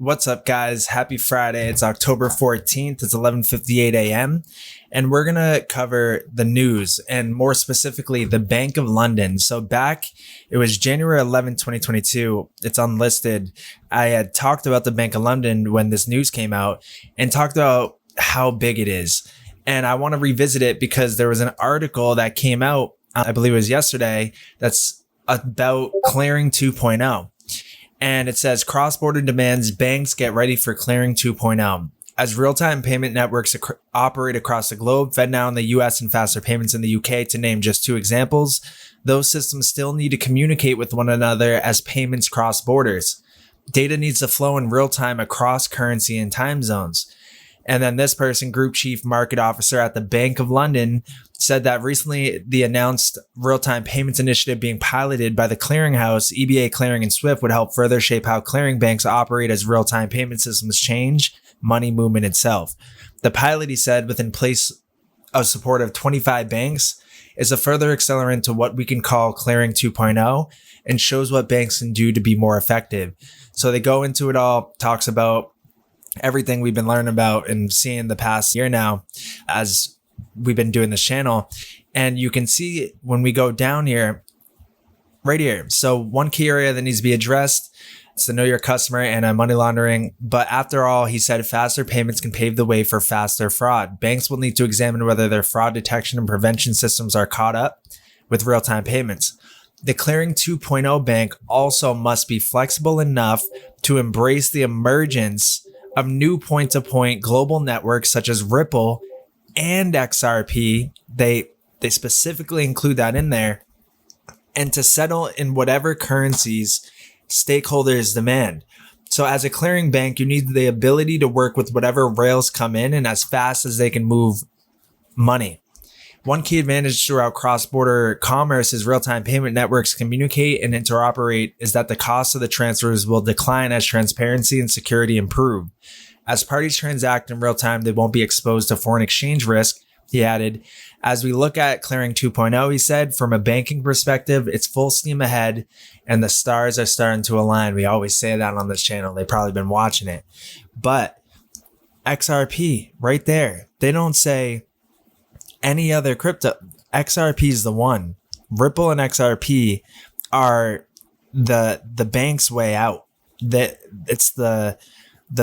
What's up, guys? Happy Friday. It's October 14th. It's 11:58 a.m. And we're going to cover the news and more specifically, the Bank of London. So it was January 11, 2022. It's unlisted. I had talked about the Bank of London when this news came out and talked about how big it is. And I want to revisit it because there was an article that came out, I believe it was yesterday, that's about clearing 2.0. And it says cross-border demands banks get ready for clearing 2.0. As real-time payment networks operate across the globe, FedNow in the US and faster payments in the UK, to name just two examples, those systems still need to communicate with one another as payments cross borders. Data needs to flow in real time across currency and time zones. And then this person, Group Chief Market Officer at the Bank of London, said that recently the announced real-time payments initiative being piloted by the clearinghouse, EBA Clearing and SWIFT, would help further shape how clearing banks operate as real-time payment systems change money movement itself. The pilot, he said, within place of support of 25 banks, is a further accelerant to what we can call clearing 2.0 and shows what banks can do to be more effective. So they go into it all, talks about everything we've been learning about and seeing the past year now as we've been doing this channel. And you can see when we go down here, right here. So one key area that needs to be addressed is to know your customer and money laundering. But after all, he said faster payments can pave the way for faster fraud. Banks will need to examine whether their fraud detection and prevention systems are caught up with real-time payments. The Clearing 2.0 bank also must be flexible enough to embrace the emergence of new point-to-point global networks such as Ripple and XRP. They specifically include that in there, and to settle in whatever currencies stakeholders demand. So as a clearing bank, you need the ability to work with whatever rails come in and as fast as they can move money. One key advantage throughout cross-border commerce is real-time payment networks communicate and interoperate is that the cost of the transfers will decline as transparency and security improve. As parties transact in real time, they won't be exposed to foreign exchange risk, he added. As we look at clearing 2.0, he said, from a banking perspective, it's full steam ahead and the stars are starting to align. We always say that on this channel. They've probably been watching it. But XRP, right there, they don't say any other crypto. XRP is the one. Ripple and XRP are the bank's way out. It's the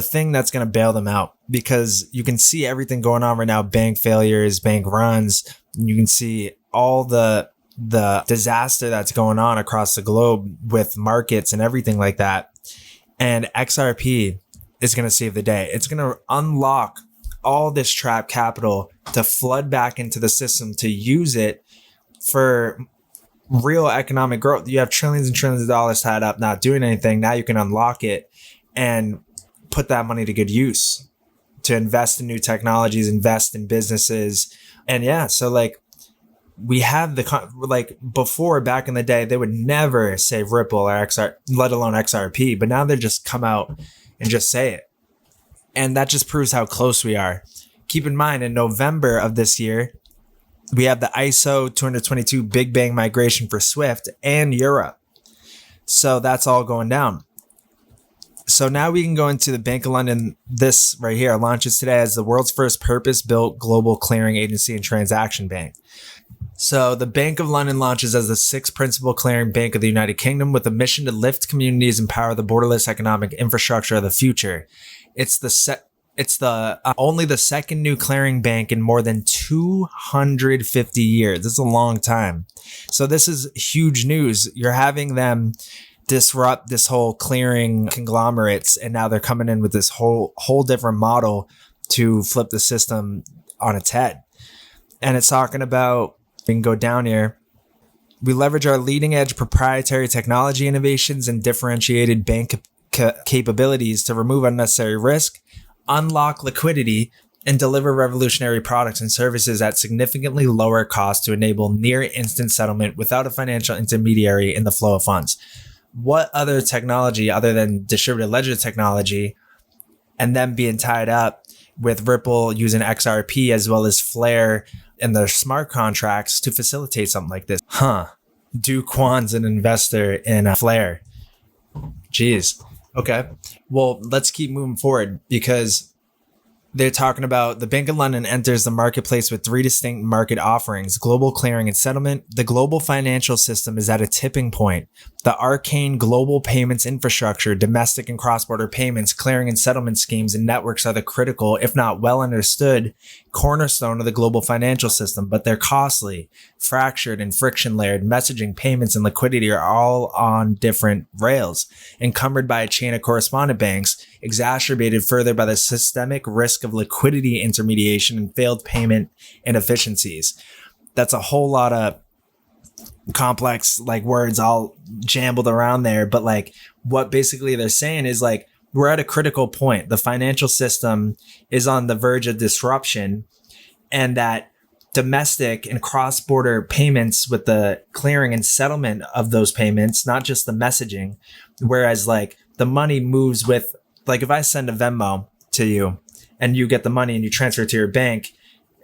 thing that's going to bail them out, because you can see everything going on right now. Bank failures, bank runs. You can see all the disaster that's going on across the globe with markets and everything like that. And XRP is going to save the day. It's going to unlock all this trapped capital to flood back into the system to use it for real economic growth. You have trillions and trillions of dollars tied up, not doing anything. Now you can unlock it and put that money to good use to invest in new technologies, invest in businesses. And yeah, so like we have before, back in the day, they would never say Ripple or XR, let alone XRP, but now they just come out and just say it. And that just proves how close we are. Keep in mind, in November of this year, we have the ISO 222 Big Bang migration for SWIFT and Europe. So that's all going down. So now we can go into the Bank of London. This right here launches today as the world's first purpose-built global clearing agency and transaction bank. So the Bank of London launches as the sixth principal clearing bank of the United Kingdom with a mission to lift communities and power the borderless economic infrastructure of the future. It's only the second new clearing bank in more than 250 years. This is a long time. So this is huge news. You're having them disrupt this whole clearing conglomerates, and now they're coming in with this whole different model to flip the system on its head. And it's talking about, we can go down here, we leverage our leading edge proprietary technology innovations and differentiated bank capabilities to remove unnecessary risk, unlock liquidity, and deliver revolutionary products and services at significantly lower cost to enable near instant settlement without a financial intermediary in the flow of funds. What other technology other than distributed ledger technology and them being tied up with Ripple using XRP as well as Flare and their smart contracts to facilitate something like this? Do Kwan's an investor in Flare? Jeez. Okay. Well, let's keep moving forward because they're talking about the Bank of London enters the marketplace with three distinct market offerings: global clearing and settlement. The global financial system is at a tipping point. The arcane global payments infrastructure, domestic and cross-border payments, clearing and settlement schemes, and networks are the critical, if not well understood, cornerstone of the global financial system, but they're costly, fractured, and friction-layered. Messaging, payments, and liquidity are all on different rails, encumbered by a chain of correspondent banks, exacerbated further by the systemic risk of liquidity intermediation and failed payment inefficiencies. That's a whole lot of complex words all jambled around there, but what basically they're saying is we're at a critical point. The financial system is on the verge of disruption, and that domestic and cross-border payments with the clearing and settlement of those payments, not just the messaging, whereas the money moves with, if I send a Venmo to you and you get the money and you transfer it to your bank,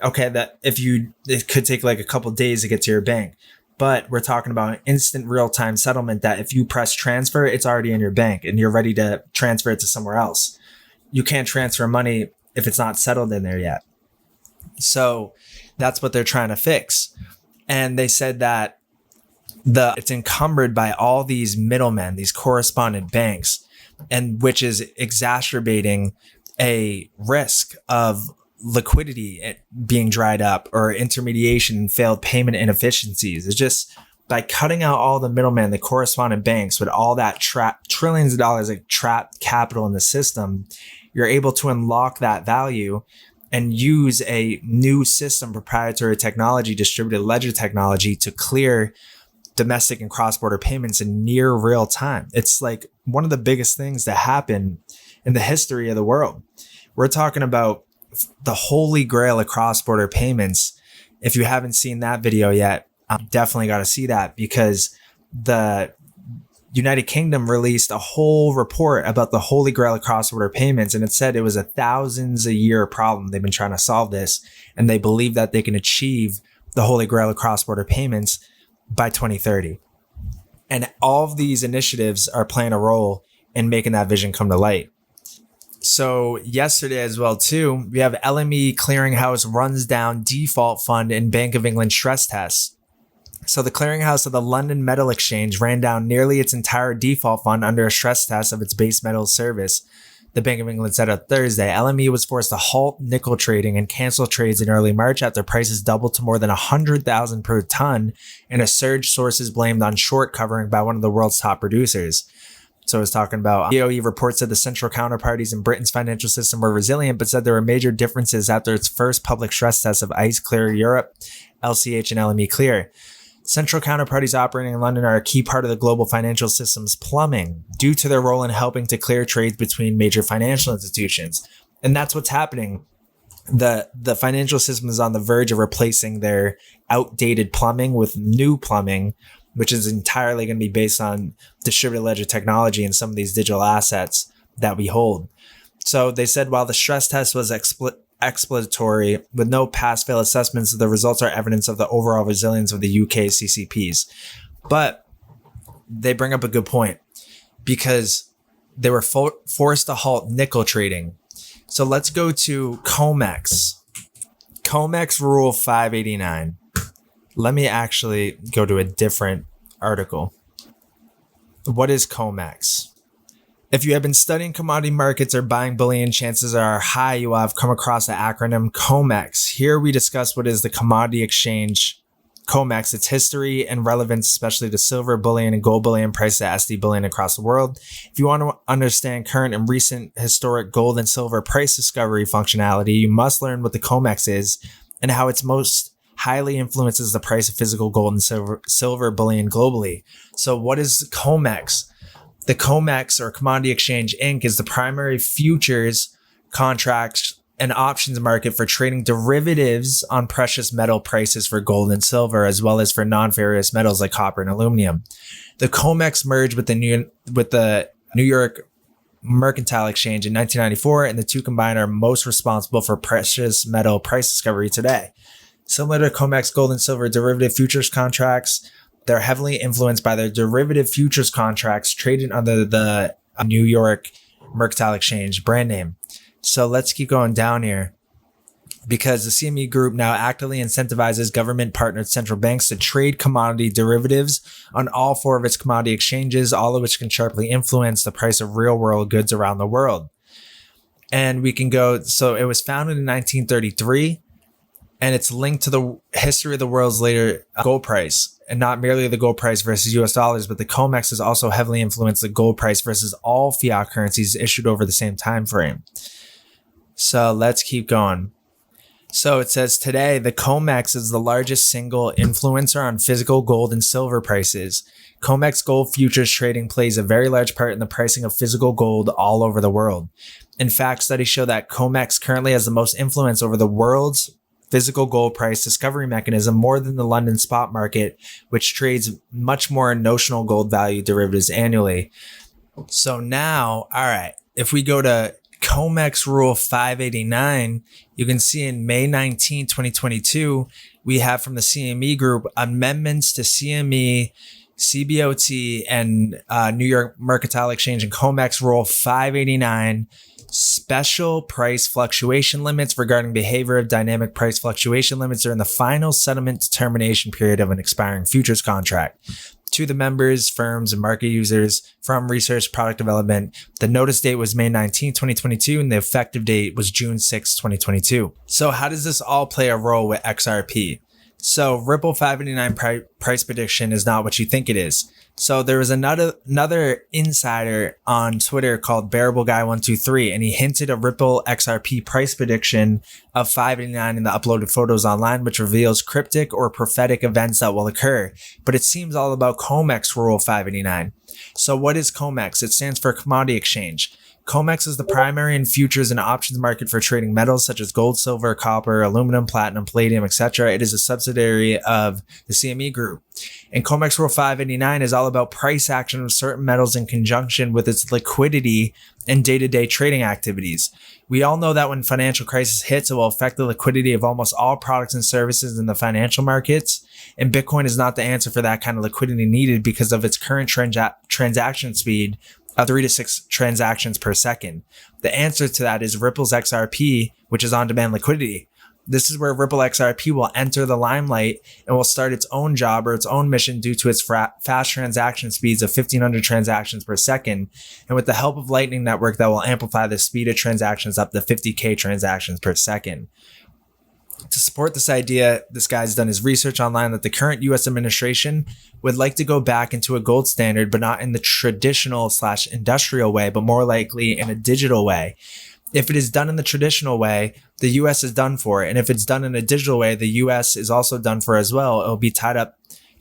okay, it could take a couple of days to get to your bank. But we're talking about instant real-time settlement that if you press transfer, it's already in your bank and you're ready to transfer it to somewhere else. You can't transfer money if it's not settled in there yet. So that's what they're trying to fix. And they said that it's encumbered by all these middlemen, these correspondent banks, and which is exacerbating a risk of liquidity being dried up or intermediation and failed payment inefficiencies. It's just by cutting out all the middlemen, the correspondent banks with all that trillions of dollars trapped capital in the system, you're able to unlock that value and use a new system, proprietary technology, distributed ledger technology, to clear domestic and cross-border payments in near real time. It's one of the biggest things that happen in the history of the world. We're talking about the holy grail of cross-border payments. If you haven't seen that video yet, definitely got to see that, because the United Kingdom released a whole report about the holy grail of cross-border payments, and it said it was a thousands a year problem. They've been trying to solve this, and they believe that they can achieve the holy grail of cross-border payments by 2030. And all of these initiatives are playing a role in making that vision come to light. So yesterday as well, too, we have LME Clearinghouse runs down default fund in Bank of England stress tests. So the clearinghouse of the London Metal Exchange ran down nearly its entire default fund under a stress test of its base metals service. The Bank of England said on Thursday, LME was forced to halt nickel trading and cancel trades in early March after prices doubled to more than 100,000 per ton in a surge sources blamed on short covering by one of the world's top producers. So I was talking about DOE reports that the central counterparties in Britain's financial system were resilient, but said there were major differences after its first public stress test of ICE Clear Europe, LCH, and LME Clear. Central counterparties operating in London are a key part of the global financial system's plumbing due to their role in helping to clear trades between major financial institutions. And that's what's happening. The financial system is on the verge of replacing their outdated plumbing with new plumbing, which is entirely going to be based on distributed ledger technology and some of these digital assets that we hold. So they said while the stress test was exploratory with no pass-fail assessments, the results are evidence of the overall resilience of the UK CCPs. But they bring up a good point, because they were forced to halt nickel trading. So let's go to Comex. Comex Rule 589. Let me actually go to a different article. What is Comex? If you have been studying commodity markets or buying bullion, chances are high you will have come across the acronym Comex. Here we discuss what is the commodity exchange Comex, its history and relevance, especially to silver bullion and gold bullion priced at SD bullion across the world. If you want to understand current and recent historic gold and silver price discovery functionality, you must learn what the Comex is and how it's most highly influences the price of physical gold and silver bullion globally. So what is Comex? The Comex, or Commodity Exchange Inc., is the primary futures, contracts, and options market for trading derivatives on precious metal prices for gold and silver, as well as for non-ferrous metals like copper and aluminum. The Comex merged with the New York Mercantile Exchange in 1994, and the two combined are most responsible for precious metal price discovery today. Similar to Comex gold and silver derivative futures contracts, they're heavily influenced by their derivative futures contracts traded under the New York Mercantile Exchange brand name. So let's keep going down here, because the CME Group now actively incentivizes government-partnered central banks to trade commodity derivatives on all 4 of its commodity exchanges, all of which can sharply influence the price of real-world goods around the world. And we can go, so it was founded in 1933, and it's linked to the history of the world's later gold price, and not merely the gold price versus US dollars, but the Comex has also heavily influenced the gold price versus all fiat currencies issued over the same time frame. So let's keep going. So it says today, the Comex is the largest single influencer on physical gold and silver prices. Comex gold futures trading plays a very large part in the pricing of physical gold all over the world. In fact, studies show that Comex currently has the most influence over the world's physical gold price discovery mechanism, more than the London spot market, which trades much more notional gold value derivatives annually. So now, all right, if we go to Comex Rule 589, you can see in May 19, 2022, we have from the CME Group amendments to CME, CBOT, and New York Mercantile Exchange and Comex Rule 589, special price fluctuation limits regarding behavior of dynamic price fluctuation limits during the final settlement determination period of an expiring futures contract. To the members, firms, and market users from research product development. The notice date was May 19, 2022, and the effective date was June 6, 2022. So how does this all play a role with XRP? So Ripple 589 price prediction is not what you think it is. So there was another insider on Twitter called Bearable Guy 123, and he hinted a Ripple XRP price prediction of 589 in the uploaded photos online, which reveals cryptic or prophetic events that will occur. But it seems all about Comex Rule 589. So what is Comex? It stands for Commodity Exchange. Comex is the primary and futures and options market for trading metals such as gold, silver, copper, aluminum, platinum, palladium, etc. It is a subsidiary of the CME Group. And Comex Rule 589 is all about price action of certain metals in conjunction with its liquidity and day-to-day trading activities. We all know that when financial crisis hits, it will affect the liquidity of almost all products and services in the financial markets. And Bitcoin is not the answer for that kind of liquidity needed because of its current transaction speed of 3 to 6 transactions per second. The answer to that is Ripple's XRP, which is on-demand liquidity. This is where Ripple XRP will enter the limelight and will start its own job or its own mission due to its fast transaction speeds of 1,500 transactions per second, and with the help of Lightning Network that will amplify the speed of transactions up to 50K transactions per second. To support this idea, this guy's done his research online that the current U.S. administration would like to go back into a gold standard, but not in the traditional/industrial way, but more likely in a digital way. If it is done in the traditional way, the U.S. is done for. And if it's done in a digital way, the U.S. is also done for as well. It will be tied up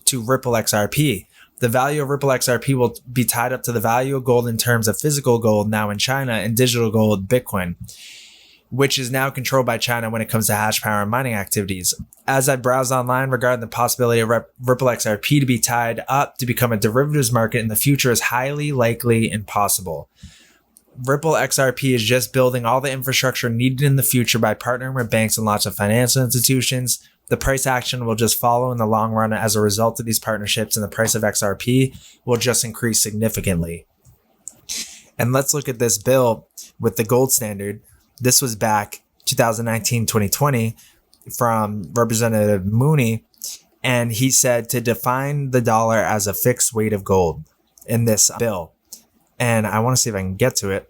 to Ripple XRP. The value of Ripple XRP will be tied up to the value of gold in terms of physical gold now in China and digital gold, Bitcoin, which is now controlled by China when it comes to hash power and mining activities. As I browse online regarding the possibility of Ripple XRP to be tied up to become a derivatives market in the future is highly likely and possible. Ripple XRP is just building all the infrastructure needed in the future by partnering with banks and lots of financial institutions. The price action will just follow in the long run as a result of these partnerships, and the price of XRP will just increase significantly. And let's look at this bill with the gold standard. This was back 2019-2020 from Representative Mooney, and he said to define the dollar as a fixed weight of gold in this bill. And I want to see if I can get to it.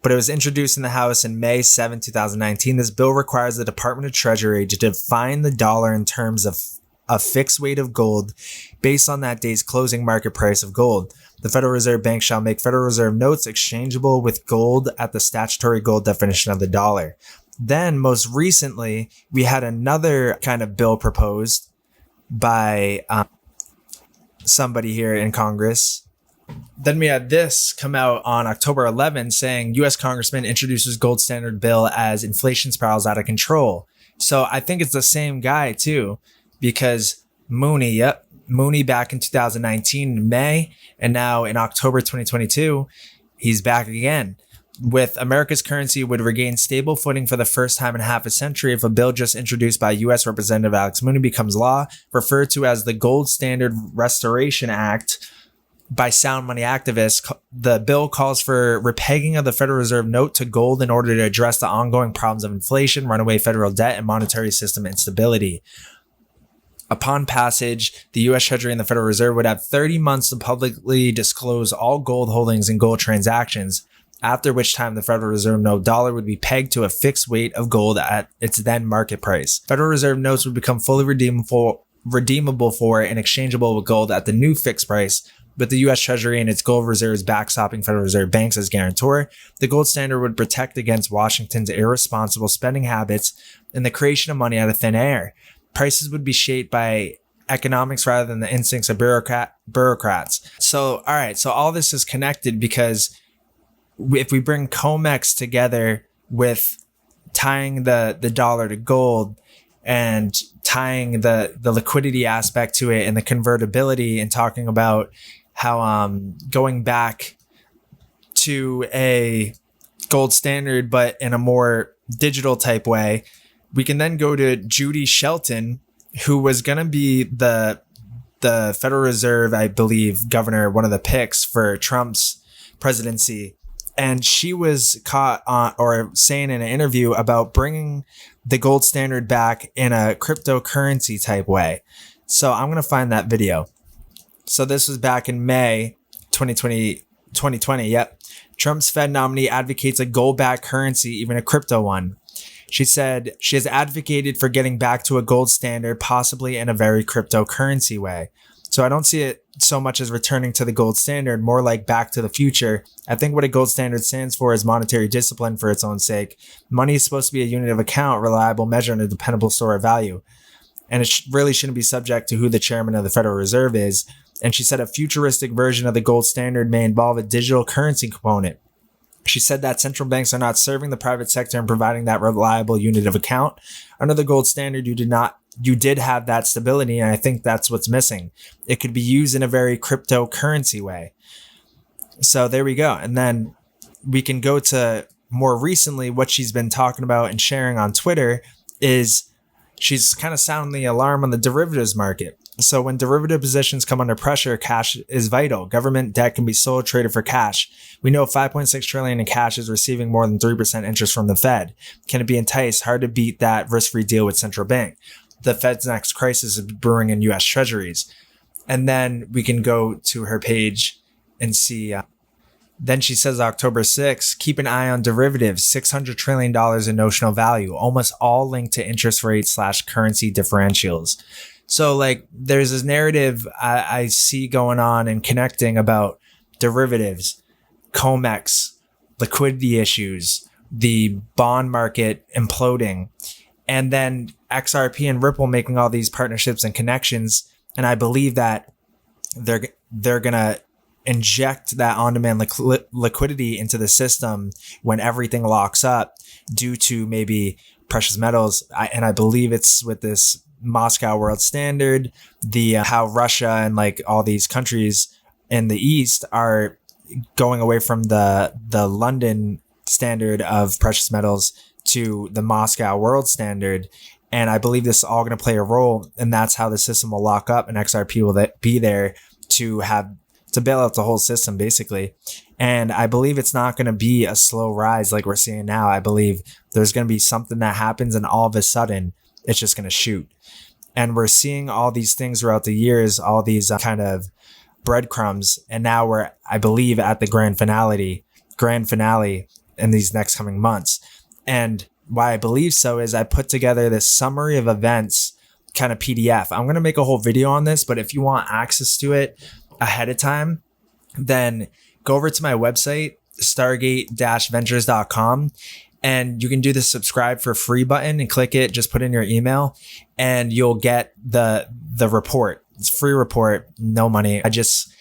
But it was introduced in the House in May 7, 2019. This bill requires the Department of Treasury to define the dollar in terms of a fixed weight of gold based on that day's closing market price of gold. The Federal Reserve Bank shall make Federal Reserve notes exchangeable with gold at the statutory gold definition of the dollar. Then, most recently, we had another kind of bill proposed by somebody here in Congress. Then we had this come out on October 11 saying U.S. Congressman introduces gold standard bill as inflation spirals out of control. So I think it's the same guy too, because Mooney back in 2019 in May, and now in October 2022, he's back again. With America's currency would regain stable footing for the first time in half a century if a bill just introduced by U.S. Representative Alex Mooney becomes law, referred to as the Gold Standard Restoration Act, by sound money activists. The bill calls for repegging of the Federal Reserve note to gold in order to address the ongoing problems of inflation, runaway federal debt, and monetary system instability. Upon passage, the U.S. Treasury and the Federal Reserve would have 30 months to publicly disclose all gold holdings and gold transactions, after which time the Federal Reserve note dollar would be pegged to a fixed weight of gold at its then market price. Federal Reserve notes would become fully redeemable for and exchangeable with gold at the new fixed price, with the U.S. Treasury and its gold reserves backstopping Federal Reserve banks as guarantor. The gold standard would protect against Washington's irresponsible spending habits and the creation of money out of thin air. Prices would be shaped by economics rather than the instincts of bureaucrats. So, all right, so all this is connected because if we bring Comex together with tying the dollar to gold and tying the liquidity aspect to it and the convertibility, and talking about how going back to a gold standard but in a more digital type way, we can then go to Judy Shelton, who was going to be the Federal Reserve, I believe, governor, one of the picks for Trump's presidency. And she was caught on, or saying in an interview about bringing the gold standard back in a cryptocurrency type way. So I'm going to find that video. So this was back in May 2020. Yep. Trump's Fed nominee advocates a gold-backed currency, even a crypto one. She said she has advocated for getting back to a gold standard, possibly in a very cryptocurrency way. So I don't see it so much as returning to the gold standard, more like back to the future. I think what a gold standard stands for is monetary discipline for its own sake. Money is supposed to be a unit of account, reliable measure, and a dependable store of value. And it really shouldn't be subject to who the chairman of the Federal Reserve is. And she said a futuristic version of the gold standard may involve a digital currency component. She said that central banks are not serving the private sector in providing that reliable unit of account. Under the gold standard, you did have that stability, and I think that's what's missing. It could be used in a very cryptocurrency way. So there we go. And then we can go to more recently what she's been talking about and sharing on Twitter is she's kind of sounding the alarm on the derivatives market. So when derivative positions come under pressure, cash is vital. Government debt can be sold, traded for cash. We know 5.6 trillion in cash is receiving more than 3% interest from the Fed. Can it be enticed? Hard to beat that risk-free deal with central bank. The Fed's next crisis is brewing in U.S. Treasuries. And then we can go to her page and see. Then she says October 6th, keep an eye on derivatives, $600 trillion in notional value, almost all linked to interest rates / currency differentials. So like there's this narrative I see going on and connecting about derivatives, Comex, liquidity issues, the bond market imploding, and then XRP and Ripple making all these partnerships and connections. And I believe that they're going to inject that on-demand liquidity into the system when everything locks up due to maybe precious metals. And I believe it's with this Moscow World Standard, how Russia and like all these countries in the East are going away from the London standard of precious metals to the Moscow World Standard. And I believe this is all going to play a role, and that's how the system will lock up, and XRP will be there to bail out the whole system, basically. And I believe it's not going to be a slow rise like we're seeing now. I believe there's going to be something that happens, and all of a sudden, it's just going to shoot. And we're seeing all these things throughout the years, all these kind of breadcrumbs. And now we're, I believe, at the grand finale in these next coming months. And why I believe so is I put together this summary of events kind of PDF. I'm going to make a whole video on this, but if you want access to it ahead of time, then go over to my website, stargate-ventures.com. And you can do the subscribe for free button and click it. Just put in your email and you'll get the report. It's a free report, no money. I just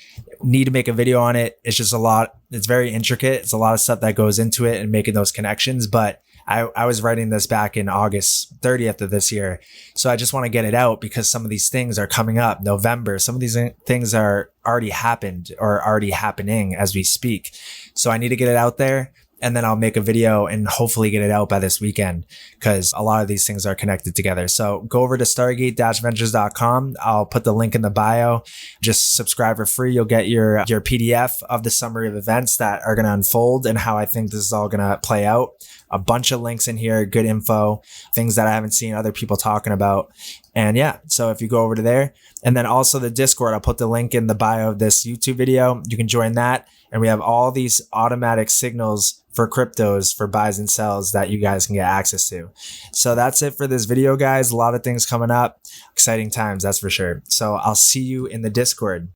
need to make a video on it. It's just a lot. It's very intricate. It's a lot of stuff that goes into it and making those connections. But I was writing this back in August 30th of this year. So I just want to get it out because some of these things are coming up. November, some of these things are already happened or already happening as we speak. So I need to get it out there. and then I'll make a video and hopefully get it out by this weekend because a lot of these things are connected together. So go over to stargate-ventures.com. I'll put the link in the bio. Just subscribe for free. You'll get your PDF of the summary of events that are going to unfold and how I think this is all going to play out. A bunch of links in here, good info, things that I haven't seen other people talking about. And yeah, so if you go over to there, and then also the Discord, I'll put the link in the bio of this YouTube video. You can join that. And we have all these automatic signals for cryptos for buys and sells that you guys can get access to. So that's it for this video, guys. A lot of things coming up. Exciting times, that's for sure. So I'll see you in the Discord.